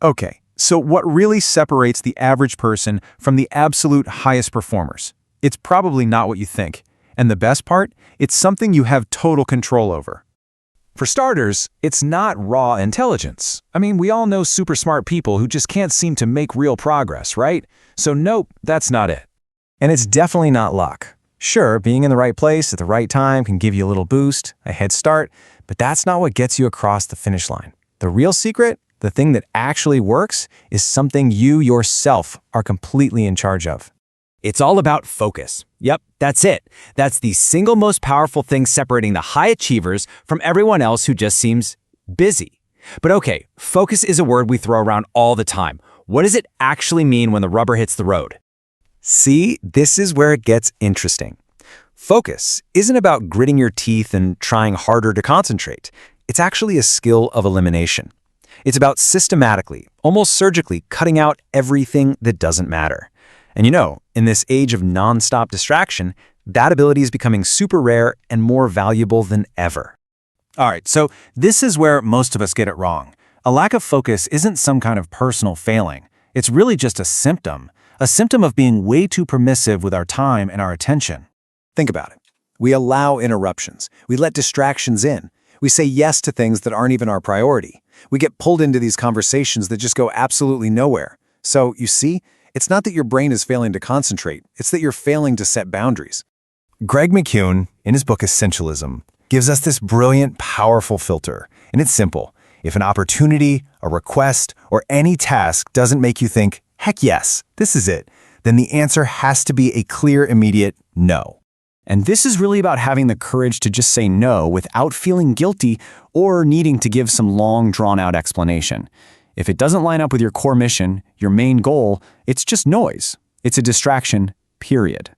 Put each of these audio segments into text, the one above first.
Okay, so what really separates the average person from the absolute highest performers? It's probably not what you think. And the best part? It's something you have total control over. For starters, it's not raw intelligence. I mean, we all know super smart people who just can't seem to make real progress, right? So nope, that's not it. And it's definitely not luck. Sure, being in the right place at the right time can give you a little boost, a head start, but that's not what gets you across the finish line. The real secret, the thing that actually works, is something you yourself are completely in charge of. It's all about focus. Yep, that's it. That's the single most powerful thing separating the high achievers from everyone else who just seems busy. But okay, focus is a word we throw around all the time. What does it actually mean when the rubber hits the road? See, this is where it gets interesting. Focus isn't about gritting your teeth and trying harder to concentrate. It's actually a skill of elimination. It's about systematically, almost surgically, cutting out everything that doesn't matter. And you know, in this age of non-stop distraction, that ability is becoming super rare and more valuable than ever. All right, so this is where most of us get it wrong. A lack of focus isn't some kind of personal failing. It's really just a symptom of being way too permissive with our time and our attention. Think about it. We allow interruptions. We let distractions in. We say yes to things that aren't even our priority. We get pulled into these conversations that just go absolutely nowhere. So, you see, it's not that your brain is failing to concentrate, it's that you're failing to set boundaries. Greg McKeown, in his book Essentialism, gives us this brilliant, powerful filter. And it's simple. If an opportunity, a request, or any task doesn't make you think, heck yes, this is it, then the answer has to be a clear, immediate no. And this is really about having the courage to just say no without feeling guilty or needing to give some long, drawn-out explanation. If it doesn't line up with your core mission, your main goal, it's just noise. It's a distraction, period.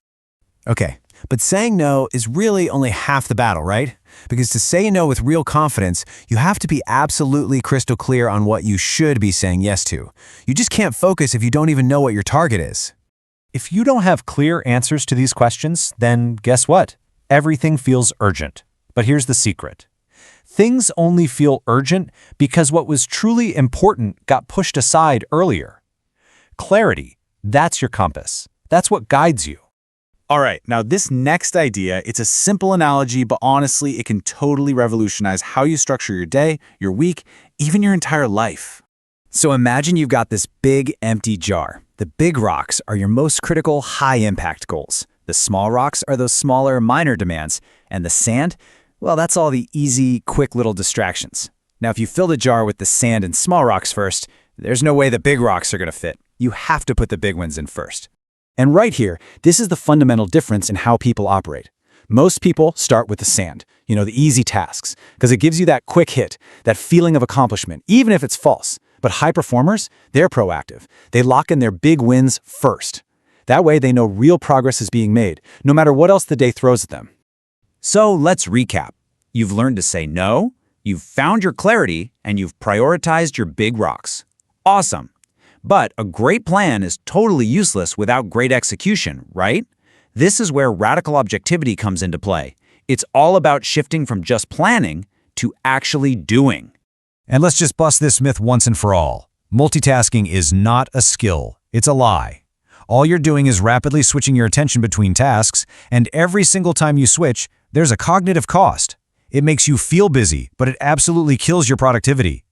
Okay, but saying no is really only half the battle, right? Because to say no with real confidence, you have to be absolutely crystal clear on what you should be saying yes to. You just can't focus if you don't even know what your target is. If you don't have clear answers to these questions, then guess what? Everything feels urgent. But here's the secret. Things only feel urgent because what was truly important got pushed aside earlier. Clarity, that's your compass. That's what guides you. All right, now this next idea, it's a simple analogy, but honestly, it can totally revolutionize how you structure your day, your week, even your entire life. So imagine you've got this big, empty jar. The big rocks are your most critical, high-impact goals. The small rocks are those smaller, minor demands. And the sand, well, that's all the easy, quick little distractions. Now, if you fill the jar with the sand and small rocks first, there's no way the big rocks are going to fit. You have to put the big ones in first. And right here, this is the fundamental difference in how people operate. Most people start with the sand, the easy tasks, because it gives you that quick hit, that feeling of accomplishment, even if it's false. But high performers, they're proactive. They lock in their big wins first. That way they know real progress is being made, no matter what else the day throws at them. So let's recap. You've learned to say no, you've found your clarity, and you've prioritized your big rocks. Awesome. But a great plan is totally useless without great execution, right? This is where radical objectivity comes into play. It's all about shifting from just planning to actually doing. And let's just bust this myth once and for all. Multitasking is not a skill. It's a lie. All you're doing is rapidly switching your attention between tasks, and every single time you switch, there's a cognitive cost. It makes you feel busy, but it absolutely kills your productivity.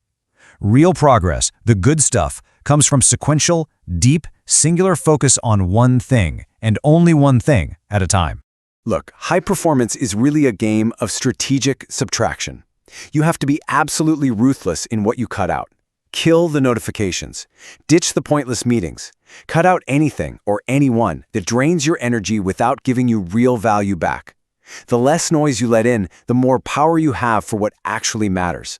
Real progress, the good stuff, comes from sequential, deep, singular focus on one thing, and only one thing at a time. Look, high performance is really a game of strategic subtraction. You have to be absolutely ruthless in what you cut out. Kill the notifications. Ditch the pointless meetings. Cut out anything or anyone that drains your energy without giving you real value back. The less noise you let in, the more power you have for what actually matters.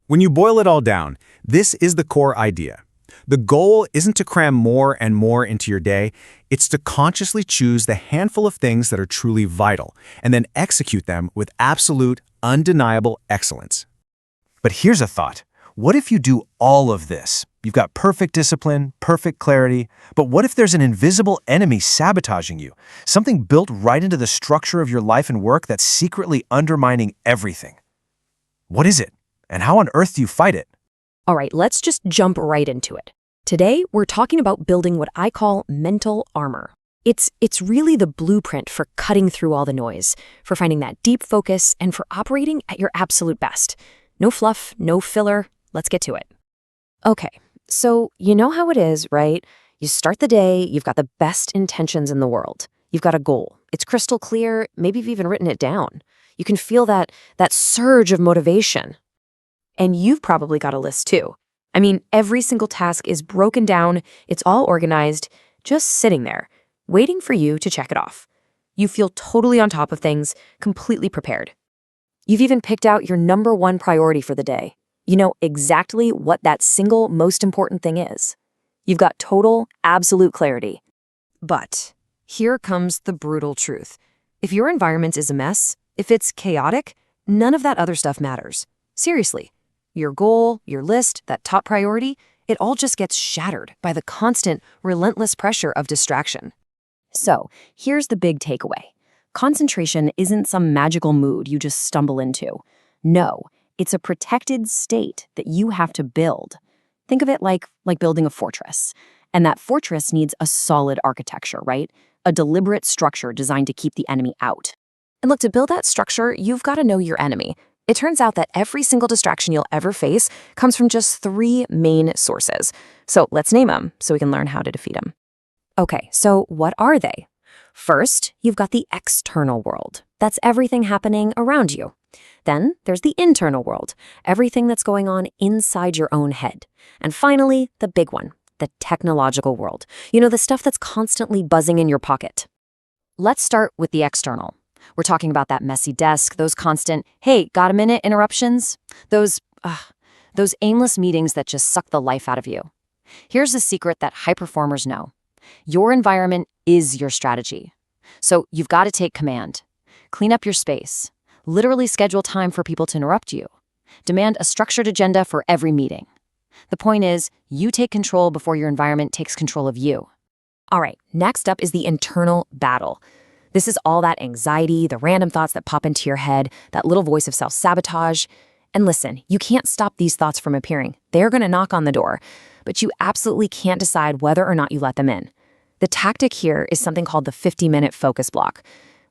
When you boil it all down, this is the core idea. The goal isn't to cram more and more into your day, it's to consciously choose the handful of things that are truly vital, and then execute them with absolute, undeniable excellence. But here's a thought. What if you do all of this? You've got perfect discipline, perfect clarity, but what if there's an invisible enemy sabotaging you? Something built right into the structure of your life and work that's secretly undermining everything. What is it? And how on earth do you fight it? All right, let's just jump right into it. Today, we're talking about building what I call mental armor. It's really the blueprint for cutting through all the noise, for finding that deep focus, and for operating at your absolute best. No fluff, no filler. Let's get to it. Okay, so you know how it is, right? You start the day, you've got the best intentions in the world. You've got a goal. It's crystal clear, maybe you've even written it down. You can feel that surge of motivation. And you've probably got a list too. I mean, every single task is broken down, it's all organized, just sitting there, waiting for you to check it off. You feel totally on top of things, completely prepared. You've even picked out your number one priority for the day. You know exactly what that single most important thing is. You've got total, absolute clarity. But here comes the brutal truth. If your environment is a mess, if it's chaotic, none of that other stuff matters. Seriously. Your goal, your list, that top priority, it all just gets shattered by the constant, relentless pressure of distraction. So, here's the big takeaway. Concentration isn't some magical mood you just stumble into. No, it's a protected state that you have to build. Think of it like building a fortress. And that fortress needs a solid architecture, right? A deliberate structure designed to keep the enemy out. And look, to build that structure, you've got to know your enemy. It turns out that every single distraction you'll ever face comes from just 3 main sources. So let's name them so we can learn how to defeat them. Okay, so what are they? First, you've got the external world. That's everything happening around you. Then there's the internal world, everything that's going on inside your own head. And finally, the big one, the technological world. You know, the stuff that's constantly buzzing in your pocket. Let's start with the external. We're talking about that messy desk, those constant, hey, got a minute interruptions? Those aimless meetings that just suck the life out of you. Here's the secret that high performers know. Your environment is your strategy. So you've got to take command. Clean up your space. Literally schedule time for people to interrupt you. Demand a structured agenda for every meeting. The point is, you take control before your environment takes control of you. All right, next up is the internal battle. This is all that anxiety, the random thoughts that pop into your head, that little voice of self-sabotage. And listen, you can't stop these thoughts from appearing. They're going to knock on the door, but you absolutely can't decide whether or not you let them in. The tactic here is something called the 50-minute focus block.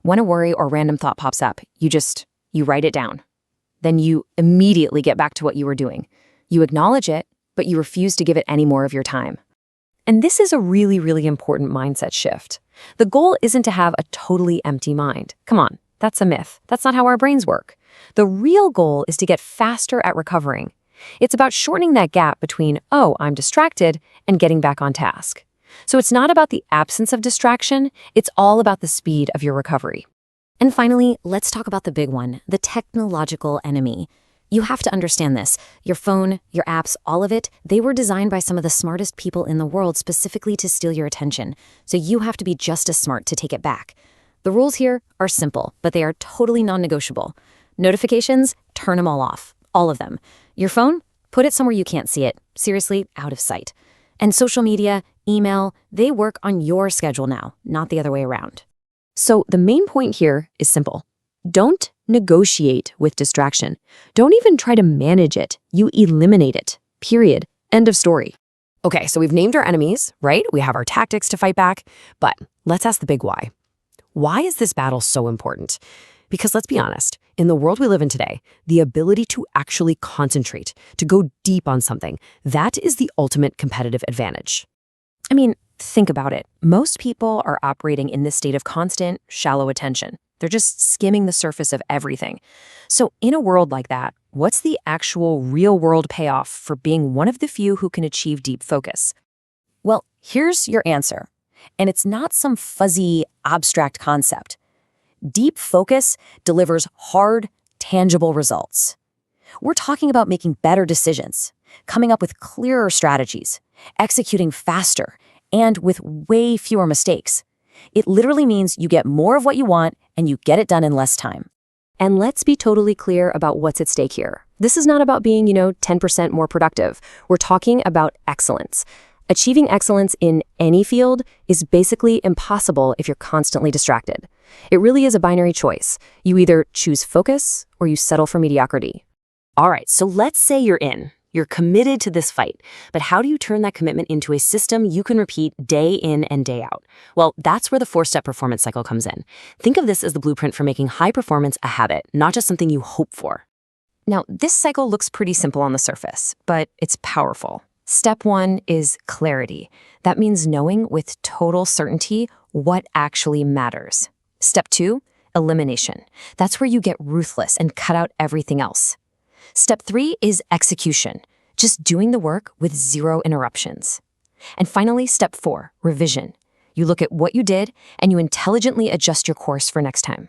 When a worry or random thought pops up, you write it down. Then you immediately get back to what you were doing. You acknowledge it, but you refuse to give it any more of your time. And this is a really, really important mindset shift. The goal isn't to have a totally empty mind. Come on, that's a myth. That's not how our brains work. The real goal is to get faster at recovering. It's about shortening that gap between, oh, I'm distracted, and getting back on task. So it's not about the absence of distraction, it's all about the speed of your recovery. And finally, let's talk about the big one, the technological enemy. You have to understand this. Your phone, your apps, all of it, they were designed by some of the smartest people in the world specifically to steal your attention. So you have to be just as smart to take it back. The rules here are simple, but they are totally non-negotiable. Notifications, turn them all off. All of them. Your phone, put it somewhere you can't see it. Seriously, out of sight. And social media, email, they work on your schedule now, not the other way around. So the main point here is simple. Don't negotiate with distraction. Don't even try to manage it. You eliminate it. Period. End of story. Okay, so we've named our enemies, right? We have our tactics to fight back, but let's ask the big why. Why is this battle so important? Because let's be honest, in the world we live in today, the ability to actually concentrate, to go deep on something, that is the ultimate competitive advantage. I mean, think about it. Most people are operating in this state of constant, shallow attention. They're just skimming the surface of everything. So in a world like that, what's the actual real-world payoff for being one of the few who can achieve deep focus? Well, here's your answer. And it's not some fuzzy, abstract concept. Deep focus delivers hard, tangible results. We're talking about making better decisions, coming up with clearer strategies, executing faster, and with way fewer mistakes. It literally means you get more of what you want and you get it done in less time. And let's be totally clear about what's at stake here. This is not about being, 10% more productive. We're talking about excellence. Achieving excellence in any field is basically impossible if you're constantly distracted. It really is a binary choice. You either choose focus or you settle for mediocrity. All right, so let's say you're in. You're committed to this fight, but how do you turn that commitment into a system you can repeat day in and day out? Well, that's where the 4-step performance cycle comes in. Think of this as the blueprint for making high performance a habit, not just something you hope for. Now, this cycle looks pretty simple on the surface, but it's powerful. Step 1 is clarity. That means knowing with total certainty what actually matters. Step 2, elimination. That's where you get ruthless and cut out everything else. Step 3 is execution, just doing the work with 0 interruptions. And finally, step 4, revision. You look at what you did and you intelligently adjust your course for next time.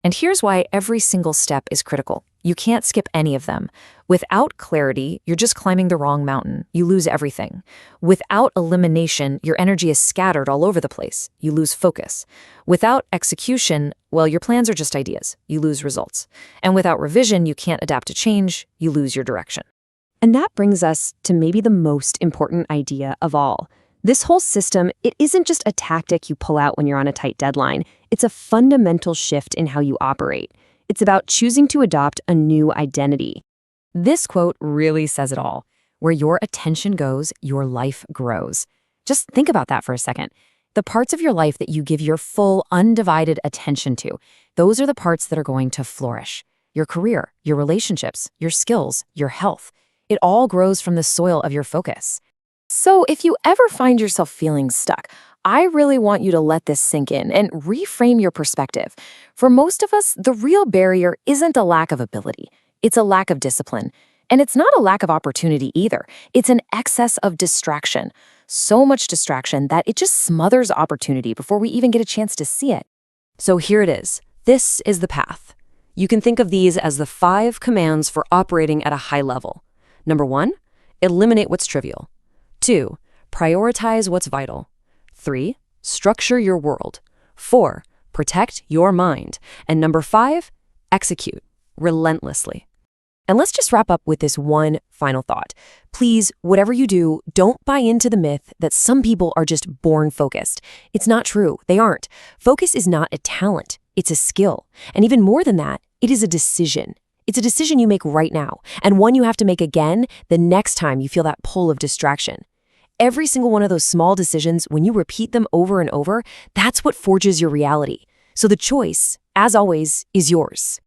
And here's why every single step is critical. You can't skip any of them. Without clarity, you're just climbing the wrong mountain. You lose everything. Without elimination, your energy is scattered all over the place. You lose focus. Without execution, well, your plans are just ideas. You lose results. And without revision, you can't adapt to change. You lose your direction. And that brings us to maybe the most important idea of all. This whole system, it isn't just a tactic you pull out when you're on a tight deadline. It's a fundamental shift in how you operate. It's about choosing to adopt a new identity. This quote really says it all. Where your attention goes, your life grows. Just think about that for a second. The parts of your life that you give your full, undivided attention to, those are the parts that are going to flourish. Your career, your relationships, your skills, your health. It all grows from the soil of your focus. So if you ever find yourself feeling stuck, I really want you to let this sink in and reframe your perspective. For most of us, the real barrier isn't a lack of ability. It's a lack of discipline. And it's not a lack of opportunity either. It's an excess of distraction. So much distraction that it just smothers opportunity before we even get a chance to see it. So here it is. This is the path. You can think of these as the 5 commands for operating at a high level. Number 1, eliminate what's trivial. 2, prioritize what's vital. 3, structure your world. 4, protect your mind. And number 5, execute relentlessly. And let's just wrap up with this one final thought. Please, whatever you do, don't buy into the myth that some people are just born focused. It's not true. They aren't. Focus is not a talent. It's a skill. And even more than that, it is a decision. It's a decision you make right now, and one you have to make again the next time you feel that pull of distraction. Every single one of those small decisions, when you repeat them over and over, that's what forges your reality. So the choice, as always, is yours.